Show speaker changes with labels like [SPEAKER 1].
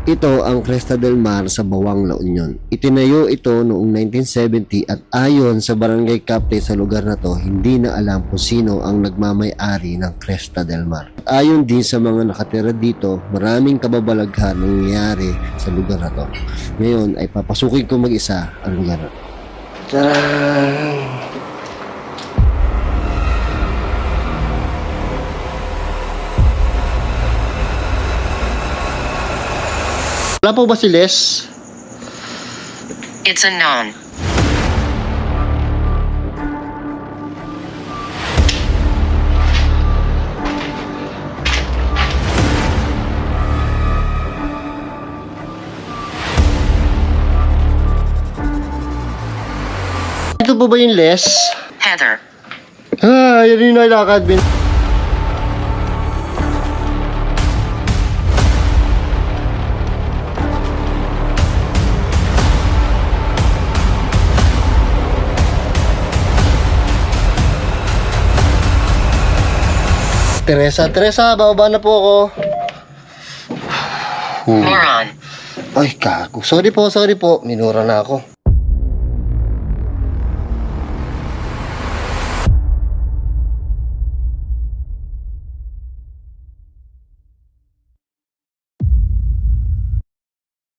[SPEAKER 1] Ito ang Cresta del Mar sa Bawang, La Union. Itinayo ito noong 1970 at ayon sa barangay captain sa lugar na to, hindi na alam kung sino ang nagmamay-ari ng Cresta del Mar. At ayon din sa mga nakatira dito, maraming kababalaghan nangyayari sa lugar na to. Ngayon ay papasukin ko mag-isa ang lugar na to. Tcharam! Wala po ba si Les?
[SPEAKER 2] It's unknown.
[SPEAKER 1] Ito po ba yung Les?
[SPEAKER 2] Heather.
[SPEAKER 1] Yan yung nalakad. Teresa, bababa na po ako.
[SPEAKER 2] Moron.
[SPEAKER 1] Ay, kago. Sorry po. Minura na ako.